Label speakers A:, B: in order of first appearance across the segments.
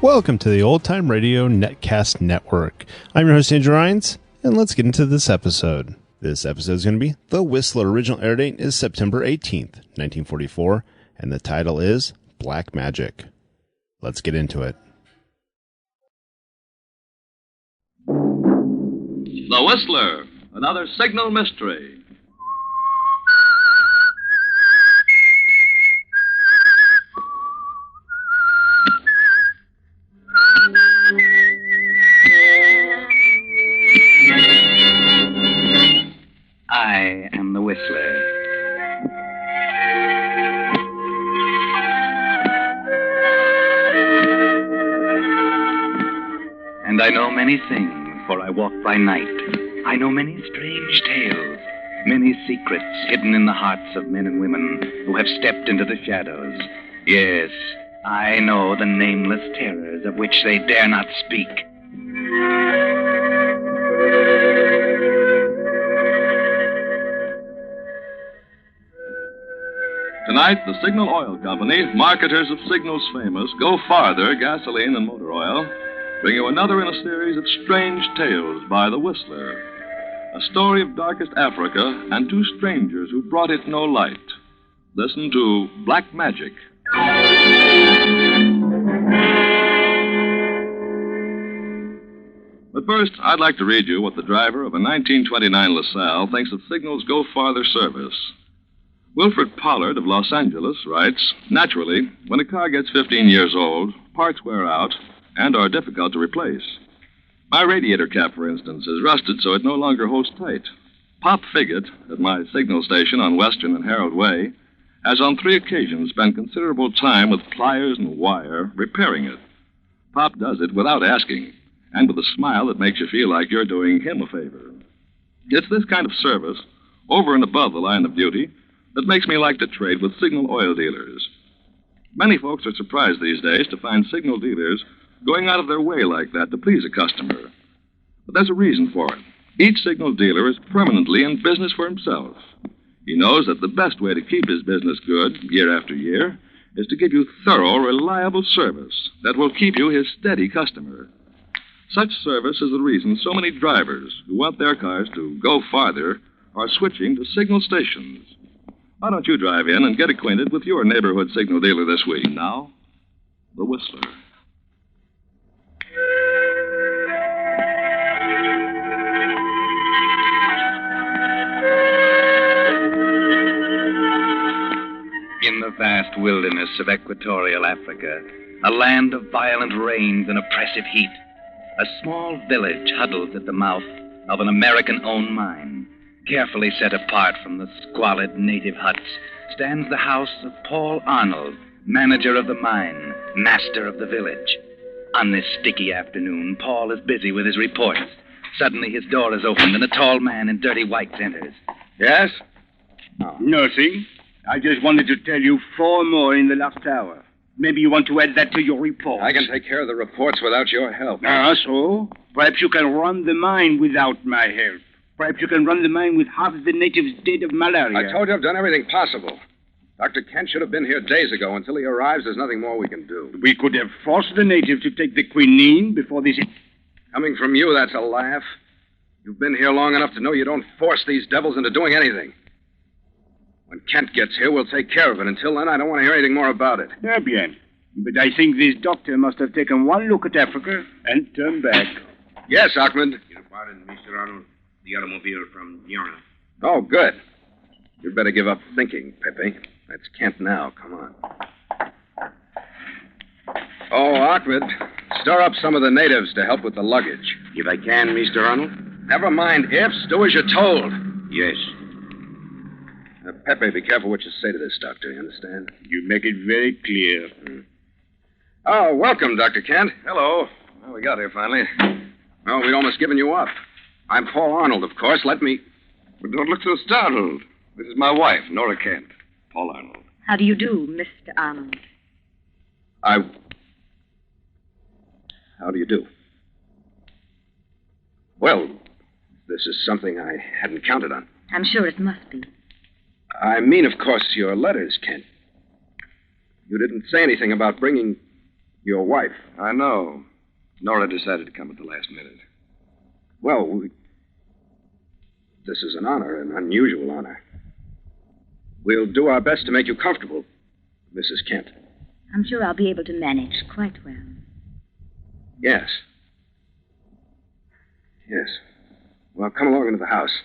A: Welcome to the Old Time Radio Netcast Network. I'm your host, Andrew Rines, and let's get into this episode. This episode is going to be The Whistler. Original air date is September 18th, 1944, and the title is Black Magic. Let's get into it.
B: The Whistler, another signal mystery.
C: I am the Whistler. And I know many things, for I walk by night. I know many strange tales, many secrets hidden in the hearts of men and women who have stepped into the shadows. Yes, I know the nameless terrors of which they dare not speak.
B: Tonight, the Signal Oil Company, marketers of Signal's famous Go Farther gasoline and motor oil, bring you another in a series of strange tales by the Whistler. A story of darkest Africa and two strangers who brought it no light. Listen to Black Magic. But first, I'd like to read you what the driver of a 1929 LaSalle thinks of Signal's Go Farther service. Wilfred Pollard of Los Angeles writes, naturally, when a car gets 15 years old, parts wear out and are difficult to replace. My radiator cap, for instance, is rusted so it no longer holds tight. Pop Figgett, at my signal station on Western and Harold Way, has on 3 occasions spent considerable time with pliers and wire repairing it. Pop does it without asking, and with a smile that makes you feel like you're doing him a favor. It's this kind of service, over and above the line of duty, that makes me like to trade with Signal oil dealers. Many folks are surprised these days to find Signal dealers going out of their way like that to please a customer. But there's a reason for it. Each Signal dealer is permanently in business for himself. He knows that the best way to keep his business good year after year is to give you thorough, reliable service that will keep you his steady customer. Such service is the reason so many drivers who want their cars to go farther are switching to Signal stations. Why don't you drive in and get acquainted with your neighborhood Signal dealer this week? Now, the Whistler.
C: In the vast wilderness of Equatorial Africa, a land of violent rains and oppressive heat, a small village huddles at the mouth of an American-owned mine. Carefully set apart from the squalid native huts stands the house of Paul Arnold, manager of the mine, master of the village. On this sticky afternoon, Paul is busy with his reports. Suddenly his door is opened and a tall man in dirty whites enters.
D: Yes?
C: Oh.
D: Nothing. I just wanted to tell you 4 more in the last hour. Maybe you want to add that to your report.
E: I can take care of the reports without your help.
D: So? Perhaps you can run the mine without my help. Perhaps you can run the mine with half the natives dead of malaria.
E: I told you I've done everything possible. Dr. Kent should have been here days ago. Until he arrives, there's nothing more we can do.
D: We could have forced the natives to take the quinine before this...
E: Coming from you, that's a laugh. You've been here long enough to know you don't force these devils into doing anything. When Kent gets here, we'll take care of it. Until then, I don't want to hear anything more about it.
D: Bien. But I think this doctor must have taken one look at Africa and turned back.
E: Yes, Ahmed.
F: Your pardon, Mr. Arnold. The automobile from Diana.
E: Oh, good. You'd better give up thinking, Pepe. That's Kent now. Come on. Oh, Ahmed, stir up some of the natives to help with the luggage.
F: If I can, Mr. Arnold?
E: Never mind ifs. Do as you're told.
F: Yes.
E: Pepe, be careful what you say to this doctor, you understand?
D: You make it very clear.
E: Oh, welcome, Dr. Kent.
B: Hello. Well, we got here finally.
E: Oh, we'd almost given you up. I'm Paul Arnold, of course. Let me...
B: But don't look so startled. This is my wife, Nora Kent. Paul Arnold.
G: How do you do, Mr. Arnold?
E: How do you do? Well, this is something I hadn't counted on.
G: I'm sure it must be.
E: I mean, of course, your letters, Kent. You didn't say anything about bringing Your wife.
B: I know. Nora decided to come at the last minute.
E: Well, this is an honor, an unusual honor. We'll do our best to make you comfortable, Mrs. Kent.
G: I'm sure I'll be able to manage quite well.
E: Yes. Yes. Well, come along into the house.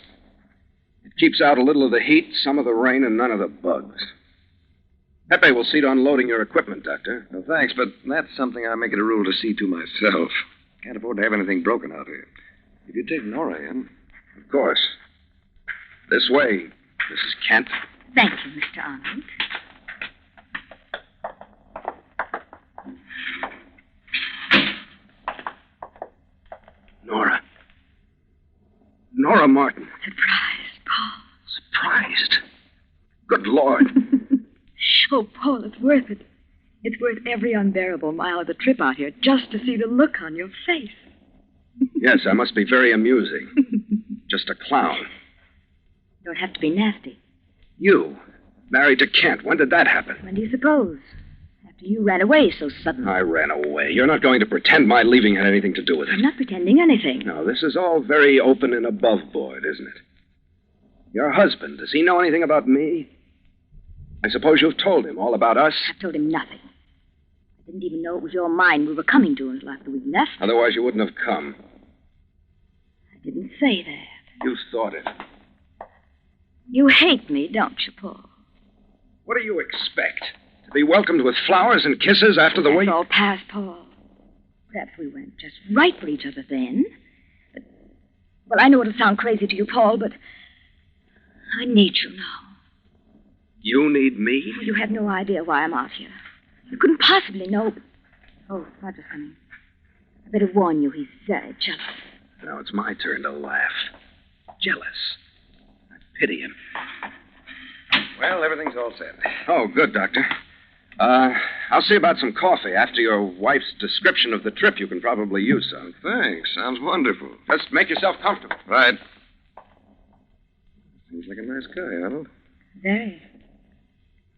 E: It keeps out a little of the heat, some of the rain, and none of the bugs. Pepe will see to unloading your equipment, Doctor.
B: Well, thanks, but that's something I make it a rule to see to myself. Can't afford to have anything broken out here. If you take Nora in...
E: Of course. This way, Mrs. Kent.
G: Thank you, Mr. Arnold.
E: Nora. Nora Martin.
G: Surprised, Paul.
E: Surprised? Good Lord.
G: Oh, Paul, it's worth it. It's worth every unbearable mile of the trip out here just to see the look on your face.
E: Yes, I must be very amusing. Just a clown.
G: Don't have to be nasty.
E: You, married to Kent. When did that happen?
G: When do you suppose? After you ran away so suddenly.
E: I ran away. You're not going to pretend my leaving had anything to do with it.
G: I'm not pretending anything.
E: No, this is all very open and above board, isn't it? Your husband, does he know anything about me? I suppose you've told him all about us?
G: I've told him nothing. I didn't even know it was your mine we were coming to until after we left.
E: Otherwise you wouldn't have come.
G: I didn't say that.
E: You thought it.
G: You hate me, don't you, Paul?
E: What do you expect? To be welcomed with flowers and kisses after the way...
G: That's all past, Paul. Perhaps we weren't just right for each other then. But, well, I know it'll sound crazy to you, Paul, but I need you now.
E: You need me?
G: Well, you have no idea why I'm out here. You couldn't possibly know. Oh, Roger's coming. I better warn you, he's very jealous.
E: Now it's my turn to laugh. Jealous. I pity him.
B: Well, everything's all set.
E: Oh, good, Doctor. I'll see about some coffee. After your wife's description of the trip, you can probably use some.
B: Thanks. Sounds wonderful.
E: Just make yourself comfortable.
B: Right. Seems like a nice guy, Arnold.
G: Very.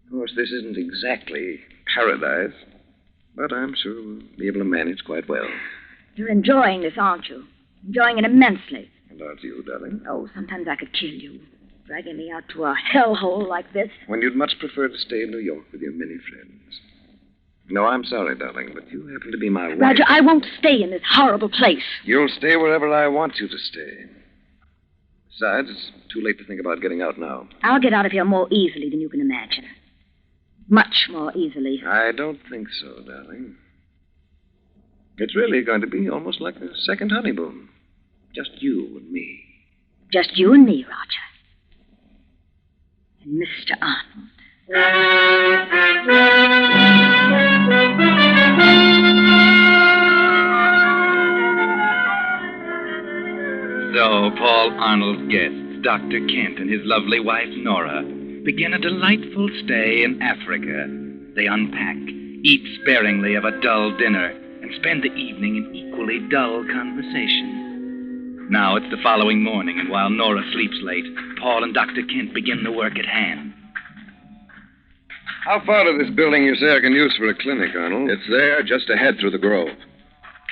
B: Of course, this isn't exactly paradise, but I'm sure we'll be able to manage quite well.
G: You're enjoying this, aren't you? Enjoying it immensely.
B: And aren't you, darling?
G: Oh, sometimes I could kill you. Dragging me out to a hellhole like this.
B: When you'd much prefer to stay in New York with your many friends. No, I'm sorry, darling, but you happen to be my wife.
G: Roger, I won't stay in this horrible place.
B: You'll stay wherever I want you to stay. Besides, it's too late to think about getting out now.
G: I'll get out of here more easily than you can imagine. Much more easily.
B: I don't think so, darling. It's really going to be almost like a second honeymoon. Just you and me.
G: Just you and me, Roger. And Mr. Arnold.
C: So Paul Arnold's guests, Dr. Kent and his lovely wife, Nora, begin a delightful stay in Africa. They unpack, eat sparingly of a dull dinner, and spend the evening in equally dull conversation. Now it's the following morning, and while Nora sleeps late, Paul and Dr. Kent begin the work at hand.
B: How far to this building you say I can use for a clinic, Arnold?
E: It's there, just ahead through the grove.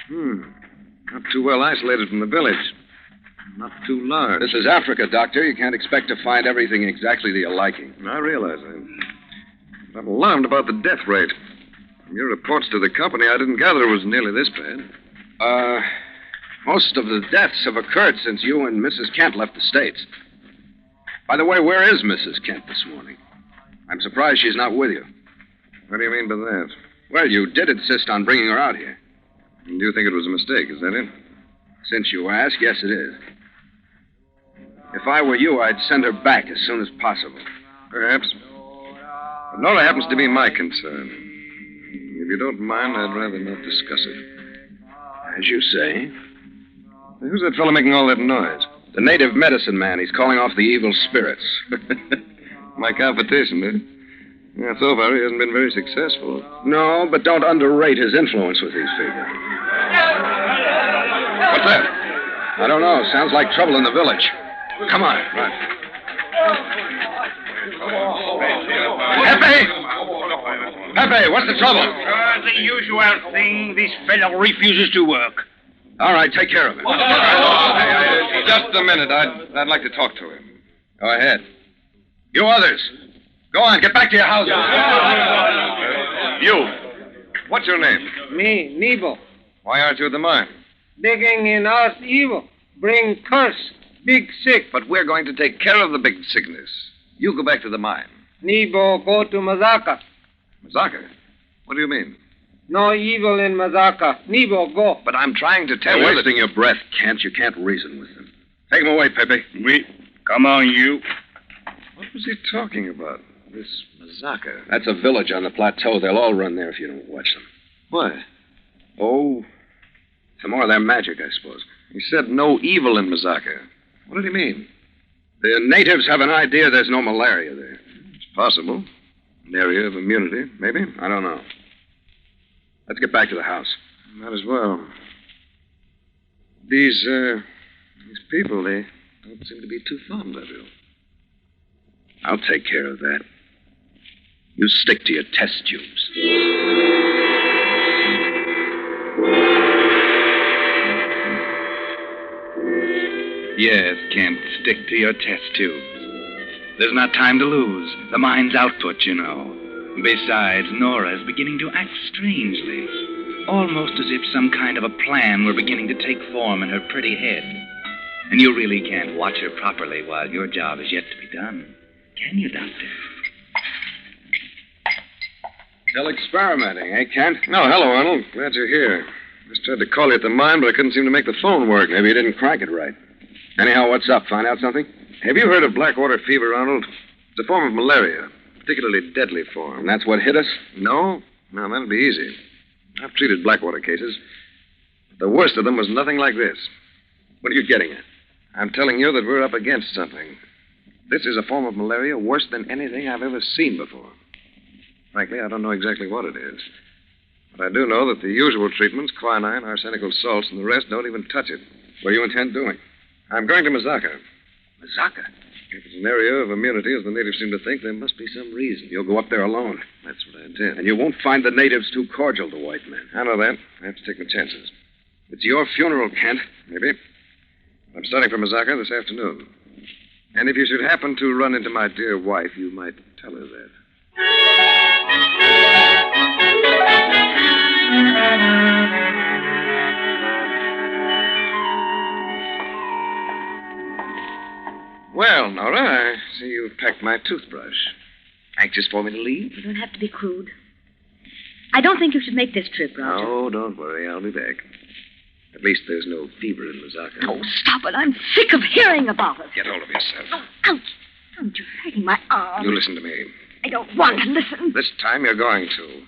B: Not too well isolated from the village. Not too large.
E: This is Africa, Doctor. You can't expect to find everything exactly to your liking.
B: I realize that. I'm alarmed about the death rate. From your reports to the company, I didn't gather it was nearly this bad.
E: Most of the deaths have occurred since you and Mrs. Kent left the States. By the way, where is Mrs. Kent this morning? I'm surprised she's not with you.
B: What do you mean by that?
E: Well, you did insist on bringing her out here.
B: Do you think it was a mistake, is that it?
E: Since you ask, yes, it is. If I were you, I'd send her back as soon as possible.
B: Perhaps. But Nora happens to be my concern. If you don't mind, I'd rather not discuss it.
E: As you say.
B: Who's that fellow making all that noise?
E: The native medicine man. He's calling off the evil spirits.
B: My competition, eh? Yeah, so far he hasn't been very successful.
E: No, but don't underrate his influence with these people. What's that? I don't know. Sounds like trouble in the village. Come on. Right. Pepe! Pepe, what's the trouble?
D: The usual thing. This fellow refuses to work.
E: All right, take care of him. Just a minute. I'd like to talk to him. Go ahead. You others, go on. Get back to your houses. You. What's your name?
H: Me, Nebo.
E: Why aren't you at the mine?
H: Digging in earth evil. Bring curse. Big sick.
E: But we're going to take care of the big sickness. You go back to the mine.
H: Nebo go to Mazaka.
E: Mazaka? What do you mean?
H: No evil in Mazaka. Nebo go.
E: But I'm trying to tell you that... wasting your breath, Kent. You can't reason with him. Take him away, Pepe.
D: Come on, you.
E: What was he talking about? This Mazaka? That's a village on the plateau. They'll all run there if you don't watch them. Why? Oh, some more of their magic, I suppose. He said no evil in Mazaka. What did he mean? The natives have an idea there's no malaria there. It's possible. An area of immunity, maybe. I don't know. Let's get back to the house. Might as well. These people, they don't seem to be too fond of you. I'll take care of that. You stick to your test tubes.
C: Yes, Kent, stick to your test tubes. There's not time to lose. The mine's output, you know. Besides, Nora's beginning to act strangely. Almost as if some kind of a plan were beginning to take form in her pretty head. And you really can't watch her properly while your job is yet to be done. Can you, Doctor?
E: Still experimenting, eh, Kent? No, hello, Arnold. Glad you're here. Just tried to call you at the mine, but I couldn't seem to make the phone work. Maybe you didn't crank it right. Anyhow, what's up? Find out something? Have you heard of blackwater fever, Arnold? It's a form of malaria. Particularly deadly form. And that's what hit us? No, that'd be easy. I've treated blackwater cases. But the worst of them was nothing like this. What are you getting at? I'm telling you that we're up against something. This is a form of malaria worse than anything I've ever seen before. Frankly, I don't know exactly what it is. But I do know that the usual treatments, quinine, arsenical salts, and the rest don't even touch it. What do you intend doing? I'm going to Mazaka. Mazaka? If it's an area of immunity, as the natives seem to think, there must be some reason. You'll go up there alone. That's what I intend. And you won't find the natives too cordial to white men. I know that. I have to take my chances. It's your funeral, Kent. Maybe. I'm starting for Mazaka this afternoon. And if you should happen to run into my dear wife, you might tell her that. Well, Nora, I see you've packed my toothbrush. Anxious for me to leave?
G: You don't have to be crude. I don't think you should make this trip, Roger.
E: Oh, don't worry. I'll be back. At least there's no fever in Mazaka.
G: Oh, stop it. I'm sick of hearing about it.
E: Get hold of yourself.
G: Oh, ouch. Don't you hurting my arm.
E: You listen to me.
G: I don't want to listen.
E: This time you're going to.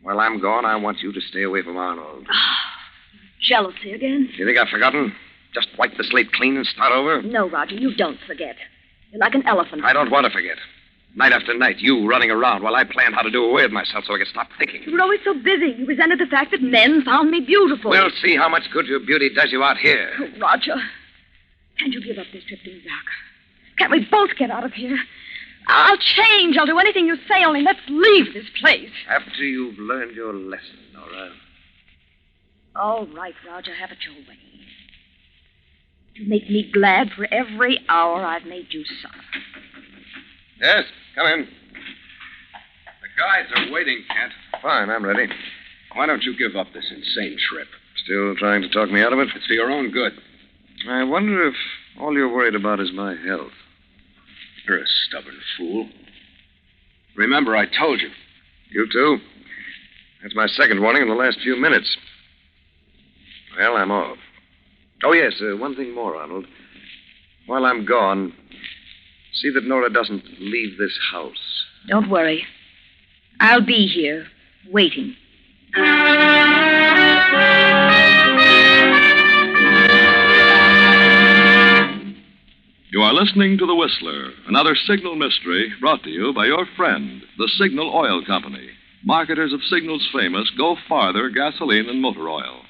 E: While I'm gone, I want you to stay away from Arnold.
G: Jealousy again?
E: You think I've forgotten? Just wipe the slate clean and start over?
G: No, Roger, you don't forget. You're like an elephant.
E: I don't want to forget. Night after night, you running around while I planned how to do away with myself so I could stop thinking.
G: You were always so busy. You resented the fact that men found me beautiful.
E: We'll see how much good your beauty does you out here.
G: Oh, Roger, can't you give up this trip to Mazaka? Can't we both get out of here? I'll change. I'll do anything you say, only let's leave this place.
E: After you've learned your lesson, Nora.
G: All right, Roger, have it your way. You make me glad for every hour I've made you suffer.
E: Yes, come in. The guides are waiting, Kent. Fine, I'm ready. Why don't you give up this insane trip? Still trying to talk me out of it? It's for your own good. I wonder if all you're worried about is my health. You're a stubborn fool. Remember, I told you. You too? That's my second warning in the last few minutes. Well, I'm off. Oh, yes, one thing more, Arnold. While I'm gone, see that Nora doesn't leave this house.
G: Don't worry. I'll be here, waiting.
B: You are listening to The Whistler, another Signal mystery brought to you by your friend, the Signal Oil Company, marketers of Signal's famous Go Farther gasoline and motor oil.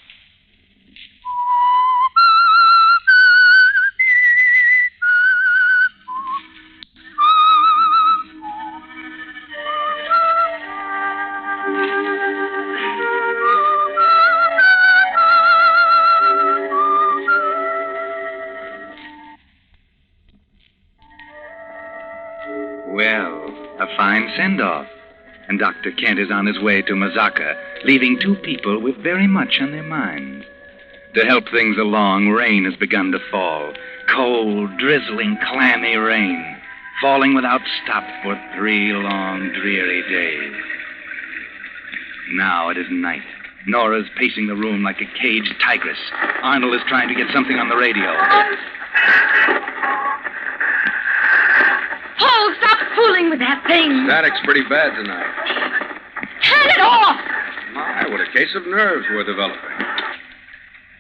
C: send-off. And Dr. Kent is on his way to Mazaka, leaving two people with very much on their minds. To help things along, rain has begun to fall. Cold, drizzling, clammy rain, falling without stop for 3 long, dreary days. Now it is night. Nora's pacing the room like a caged tigress. Arnold is trying to get something on the radio.
G: Paul, stop fooling with that thing.
E: Static's pretty bad tonight.
G: Turn it off.
E: My, what a case of nerves we're developing.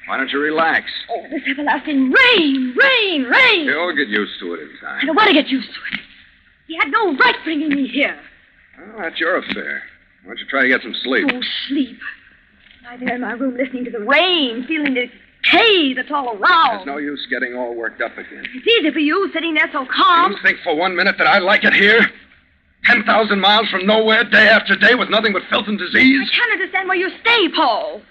E: Why don't you relax?
G: Oh, this everlasting rain.
E: You'll get used to it in time.
G: I don't want to get used to it. He had no right bringing me here.
E: Well, that's your affair. Why don't you try to get some sleep?
G: Oh, sleep. Lie there in my room listening to the rain, feeling the decay that's all around.
E: There's no use getting all worked up again.
G: It's easy for you, sitting there so calm.
E: You think for 1 minute that I like it here? 10,000 miles from nowhere, day after day, with nothing but filth and disease?
G: I can't understand why you stay, Paul.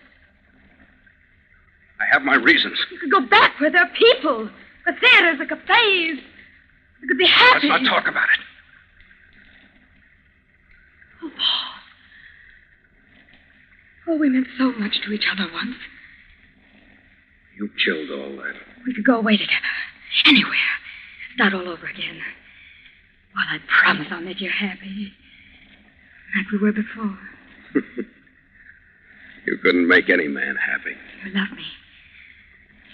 E: I have my reasons.
G: You could go back where there are people. The theaters, the cafes. You could be happy.
E: Let's not talk about it.
G: Oh, Paul. Oh, we meant so much to each other once.
E: You killed all that.
G: We could go away together. Anywhere. Start all over again. Well, I promise I'll make you happy. Like we were before.
E: You couldn't make any man happy.
G: You love me.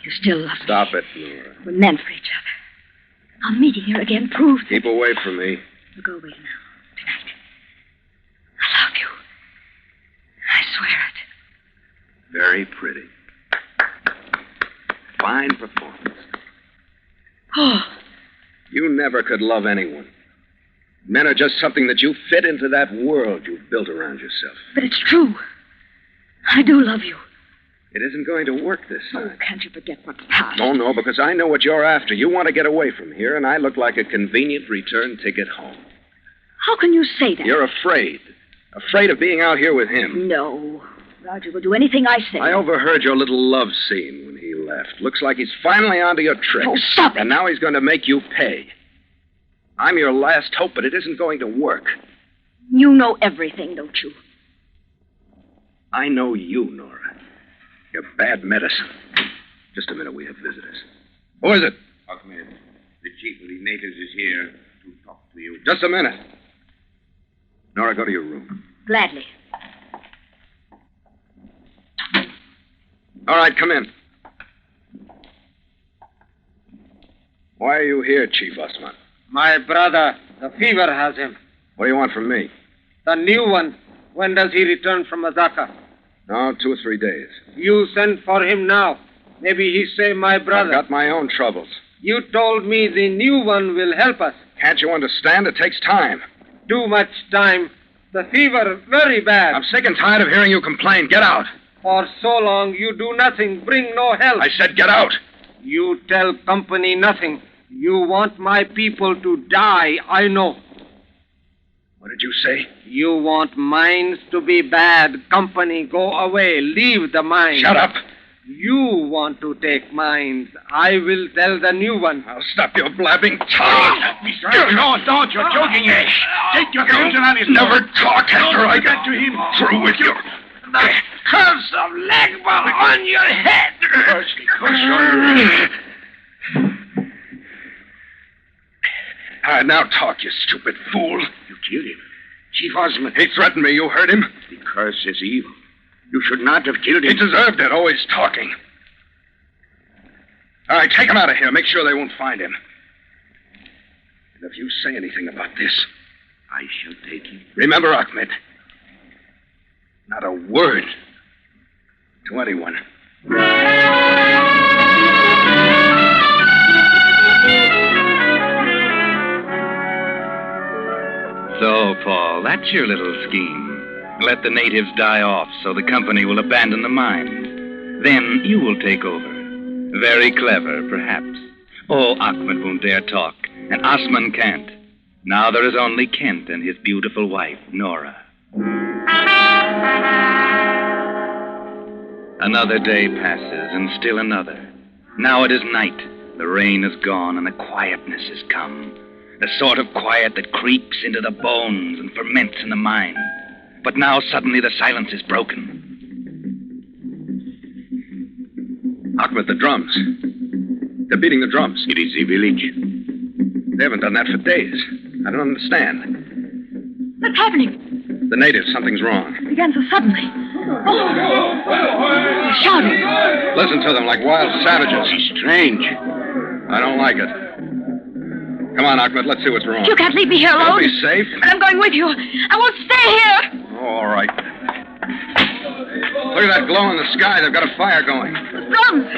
G: You still love me.
E: Stop it, Nora.
G: We're meant for each other. Our meeting here again proves
E: Keep away from me.
G: We'll go away now. Tonight. I love you. I swear it.
E: Very pretty. Fine performance.
G: Oh.
E: You never could love anyone. Men are just something that you fit into that world you've built around yourself.
G: But it's true. I do love you.
E: It isn't going to work this time.
G: Oh, can't you forget what's past?
E: Oh, no, because I know what you're after. You want to get away from here, and I look like a convenient return ticket home.
G: How can you say that?
E: You're afraid. Afraid of being out here with him.
G: No. Roger will do anything I say.
E: I overheard your little love scene when he left. Looks like he's finally onto your tricks.
G: Oh, stop it.
E: And now he's going to make you pay. I'm your last hope, but it isn't going to work.
G: You know everything, don't you?
E: I know you, Nora. You're bad medicine. Just a minute, we have visitors. Who is it?
F: Ahmed, the chief of the natives is here to talk to you.
E: Just a minute. Nora, go to your room.
G: Gladly.
E: All right, come in. Why are you here, Chief Osman?
H: My brother, the fever has him.
E: What do you want from me?
H: The new one. When does he return from Mazaka?
E: No, 2 or 3 days.
H: You send for him now. Maybe he say my brother.
E: I've got my own troubles.
H: You told me the new one will help us.
E: Can't you understand? It takes time.
H: Too much time. The fever very bad.
E: I'm sick and tired of hearing you complain. Get out.
H: For so long you do nothing, bring no help.
E: I said get out.
H: You tell company nothing. You want my people to die, I know.
E: What did you say?
H: You want mines to be bad. Company, go away. Leave the mines.
E: Shut up.
H: You want to take mines. I will tell the new one.
E: I'll stop your blabbing tongue.
F: No, don't. You're joking. Take your soldier on his
E: Never talk after I get
F: to him.
E: through with you.
F: The curse of Legba on your head.
E: Now talk, you stupid fool.
F: You killed him. Chief Osman.
E: He threatened me. You heard him?
F: The curse is evil. You should not have killed him.
E: He deserved it, always talking. All right, take him out of here. Make sure they won't find him. And if you say anything about this,
F: I shall take him.
E: Remember, Ahmed, not a word to anyone.
C: So, Paul, that's your little scheme. Let the natives die off so the company will abandon the mines. Then you will take over. Very clever, perhaps. Oh, Ahmed won't dare talk, and Osman can't. Now there is only Kent and his beautiful wife, Nora. Another day passes, and still another. Now it is night. The rain is gone, and the quietness has come. The sort of quiet that creeps into the bones and ferments in the mind. But now suddenly the silence is broken.
E: Ahmed, the drums. They're beating the drums.
D: It is the village.
E: They haven't done that for days. I don't understand.
G: What's happening?
E: The natives, something's wrong.
G: It began so suddenly. Oh! They're shouting.
E: Listen to them like wild savages.
D: It's strange.
E: I don't like it. Come on, Ahmed, let's see what's wrong.
G: You can't leave me here alone.
E: You'll be safe.
G: But I'm going with you. I won't stay here.
E: Oh, all right. Look at that glow in the sky. They've got a fire going.
G: The drums.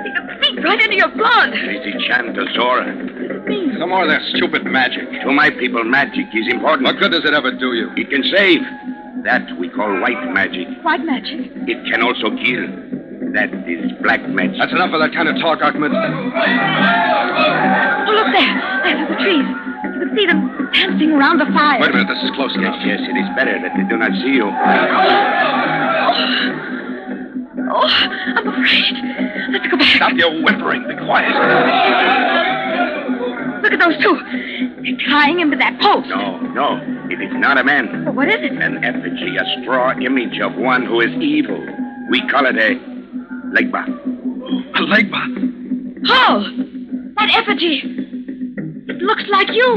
G: They can seep right into your blood.
D: It is the chant of Zora.
E: Some more of their stupid magic.
D: To my people, magic is important.
E: What good does it ever do you?
D: It can save. That we call white magic.
G: White magic.
D: It can also kill. That is black magic.
E: That's enough of that kind of talk, Ahmed.
G: Oh, look there. There through the trees. You can see them dancing around the fire.
E: Wait a minute, this is close enough.
D: Yes, it is better that they do not see you.
G: Oh, I'm afraid. Let's go back.
E: Stop your whimpering. Be quiet.
G: Look at those two. They're tying him to that post.
D: No. It is not a man.
G: Well, what is it?
D: An effigy, a straw image of one who is evil. We call it a legba.
E: A legba?
G: Paul! That effigy. It looks like you.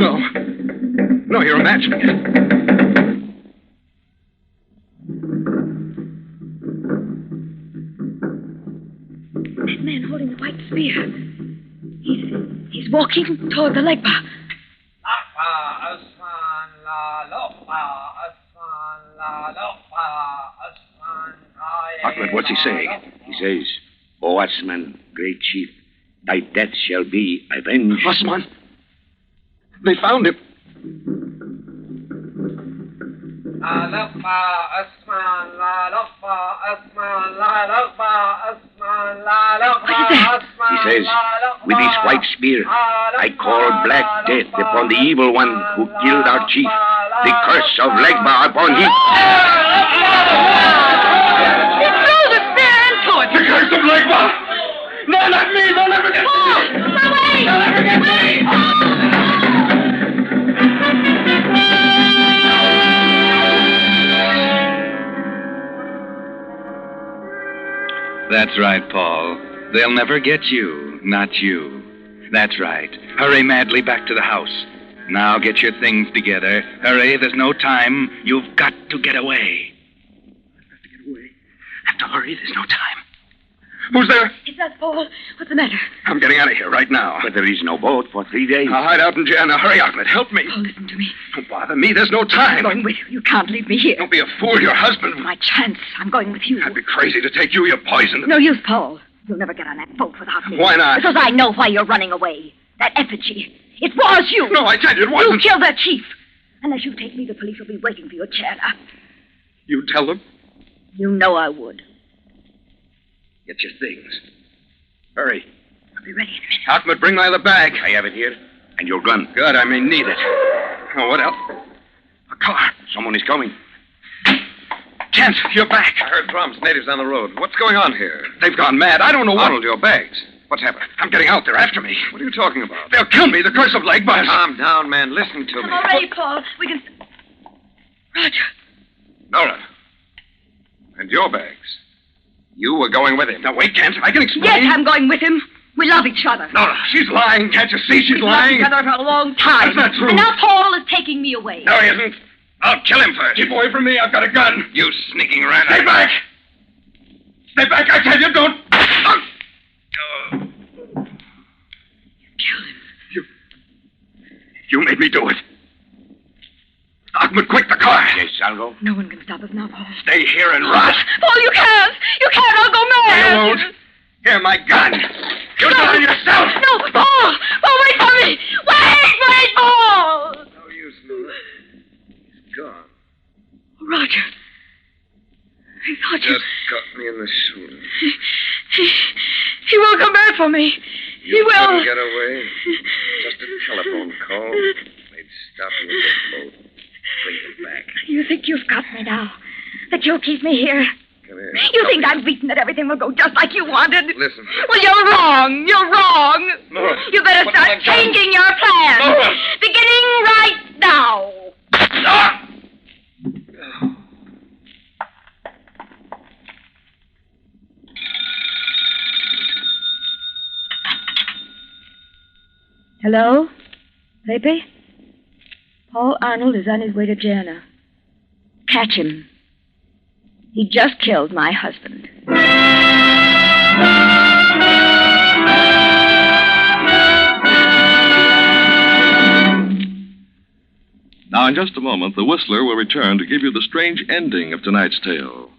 E: No, you're imagining it.
G: That man holding the white spear. He's walking toward the legba.
D: Ahmed, what's he saying? He says, O Asman, great chief, thy death shall be avenged.
E: Osman! They found him.
D: He says, with his white spear, I call black death upon the evil one who killed our chief. The curse of Legba upon him.
G: He threw the spear into it.
E: The curse of Legba! No, not me! They'll never get me!
G: Away!
E: They'll never get me!
C: That's right, Paul. They'll never get you. Not you. That's right. Hurry madly back to the house. Now get your things together. Hurry, there's no time. You've got to get away.
E: I've got to get away. I have to hurry. There's no time. Who's there?
G: It's us, Paul. What's the matter?
E: I'm getting out of here right now.
D: But there is no boat for 3 days.
E: I'll hide out in jail. Now hurry, Ahmed. Help me.
G: Oh, listen to me.
E: Don't bother me. The's no time.
G: I'm going with you. You can't leave me here.
E: Don't be a fool. Your husband.
G: My chance. I'm going with you.
E: I'd be crazy to take you. You're poisoned.
G: No use, Paul. You'll never get on that boat without me.
E: Why not?
G: Because I know why you're running away. That effigy. It was you.
E: No, I tell you, it
G: You
E: wasn't.
G: killed their chief. Unless you take me, the police will be waiting for your chair now.
E: You tell them.
G: You know I would.
E: Get your things. Hurry.
G: I'll be ready in a minute.
E: Ahmed, bring my other bag.
D: I have it here. And your gun.
E: Good, I may need it. Oh, what else? A car.
D: Someone is coming.
E: Kent, you're back. I heard drums. Natives on the road. What's going on here? They've gone mad. I don't know what.
B: Arnold, your bags.
E: What's happened? I'm getting out. They're after me.
B: What are you talking about?
E: They'll kill me. The curse of Legbus.
B: Calm down, man. Listen to me.
G: I'm all ready, Paul. We can... Roger.
B: Nora. And your bags. You were going with him.
E: Now, wait, Kent. I can explain.
G: Yes, I'm going with him. We love each other.
E: Nora, she's lying. Can't you see she's
G: We've loved
E: lying?
G: each other for a long time.
E: That's not true.
G: And now Paul is taking me away.
E: No, he isn't. I'll kill him first. Keep away from me. I've got a gun.
B: You sneaking rat.
E: Stay back. Stay back, I tell you. Don't.
G: Kill him.
E: You made me do it. Ahmed, quick, the car.
D: Yes, I'll go.
G: No one can stop us now, Paul.
E: Stay here and rot.
G: Paul, you can't. You can't. I'll go mad.
E: You won't. Here, my gun. You do it yourself.
G: No, Paul. Paul, wait for me. Wait, Paul.
E: No use, Nora. He's gone.
G: Roger. I thought you...
E: Just cut me in the shoulder.
G: He will come back for me. He will.
E: Couldn't get away. Just a telephone call. They'd stop you with the boat. Bring him back.
G: You think you've got me now? That you'll keep me here?
E: Come here.
G: You think I'm beaten that everything will go just like you wanted?
E: Listen.
G: Well, you're wrong. You're wrong.
E: Nora.
G: You better
E: What
G: start
E: have I done?
G: changing your plans.
E: Nora.
G: Beginning right now. Hello? Pepe? Paul Arnold is on his way to Jana. Catch him. He just killed my husband.
B: Now, in just a moment, the Whistler will return to give you the strange ending of tonight's tale.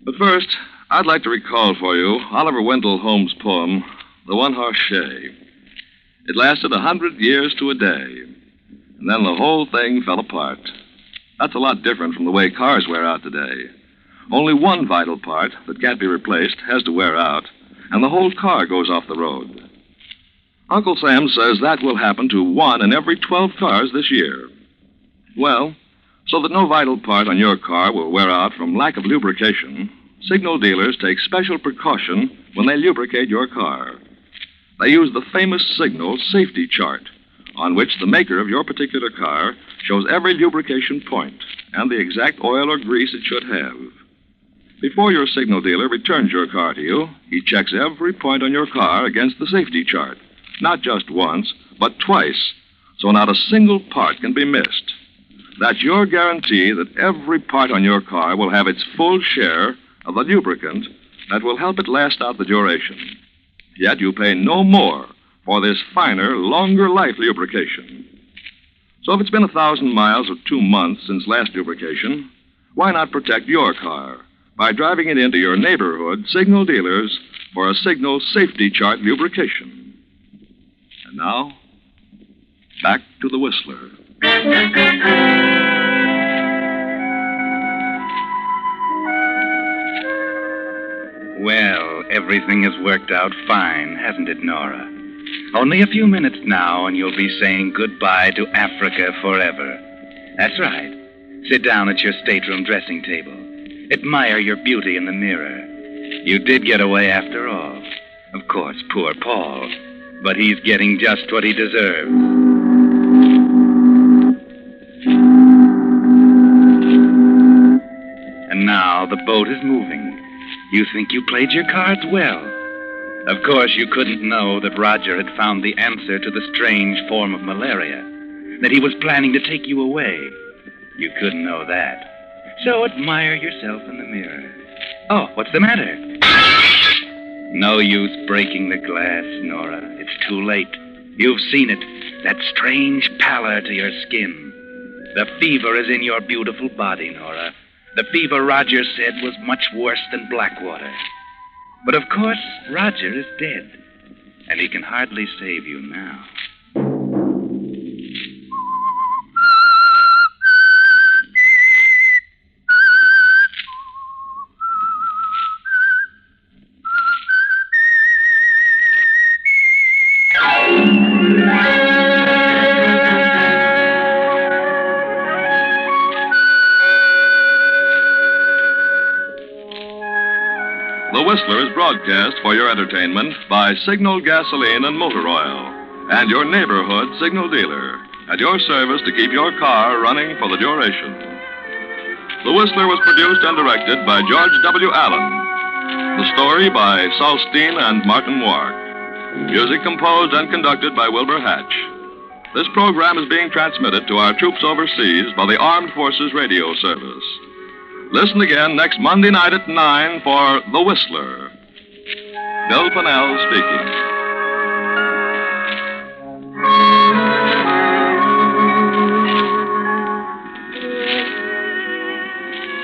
B: But first, I'd like to recall for you Oliver Wendell Holmes' poem, The One-Horse Shay. It lasted 100 years to a day, and then the whole thing fell apart. That's a lot different from the way cars wear out today. Only one vital part that can't be replaced has to wear out, and the whole car goes off the road. Uncle Sam says that will happen to 1 in every 12 cars this year. Well, so that no vital part on your car will wear out from lack of lubrication, signal dealers take special precaution when they lubricate your car. They use the famous Signal safety chart, on which the maker of your particular car shows every lubrication point and the exact oil or grease it should have. Before your signal dealer returns your car to you, he checks every point on your car against the safety chart, not just once, but twice, so not a single part can be missed. That's your guarantee that every part on your car will have its full share of the lubricant that will help it last out the duration. Yet you pay no more for this finer, longer life lubrication. So if it's been 1,000 miles or 2 months since last lubrication, why not protect your car by driving it into your neighborhood signal dealers for a Signal safety chart lubrication? And now, back to the Whistler.
C: Well, everything has worked out fine, hasn't it, Nora? Only a few minutes now, and you'll be saying goodbye to Africa forever. That's right. Sit down at your stateroom dressing table. Admire your beauty in the mirror. You did get away after all. Of course, poor Paul. But he's getting just what he deserves. And now the boat is moving. You think you played your cards well. Of course, you couldn't know that Roger had found the answer to the strange form of malaria, that he was planning to take you away. You couldn't know that. So admire yourself in the mirror. Oh, what's the matter? No use breaking the glass, Nora. It's too late. You've seen it. That strange pallor to your skin. The fever is in your beautiful body, Nora. The fever Roger said was much worse than Blackwater. But of course, Roger is dead, and he can hardly save you now.
B: The Whistler is broadcast for your entertainment by Signal Gasoline and Motor Oil and your neighborhood signal dealer at your service to keep your car running for the duration. The Whistler was produced and directed by George W. Allen. The story by Saul Steen and Martin Wark. Music composed and conducted by Wilbur Hatch. This program is being transmitted to our troops overseas by the Armed Forces Radio Service. Listen again next Monday night at 9 for The Whistler. Bill Pennell speaking.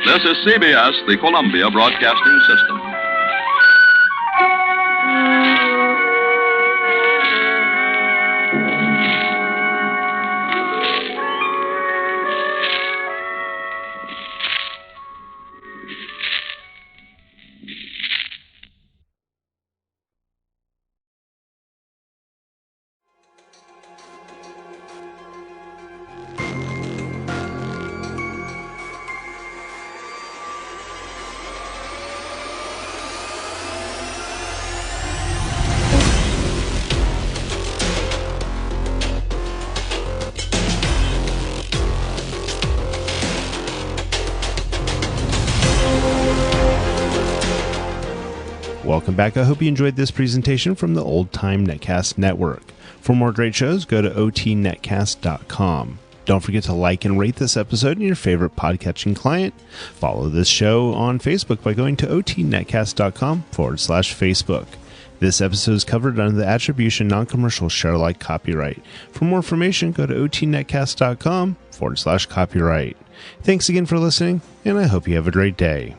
B: This is CBS, the Columbia Broadcasting System.
A: Welcome back. I hope you enjoyed this presentation from the Old Time Netcast Network. For more great shows, go to otnetcast.com. Don't forget to like and rate this episode in your favorite podcatching client. Follow this show on Facebook by going to otnetcast.com/Facebook. This episode is covered under the Attribution Non-Commercial ShareAlike copyright. For more information, go to otnetcast.com/copyright. Thanks again for listening, and I hope you have a great day.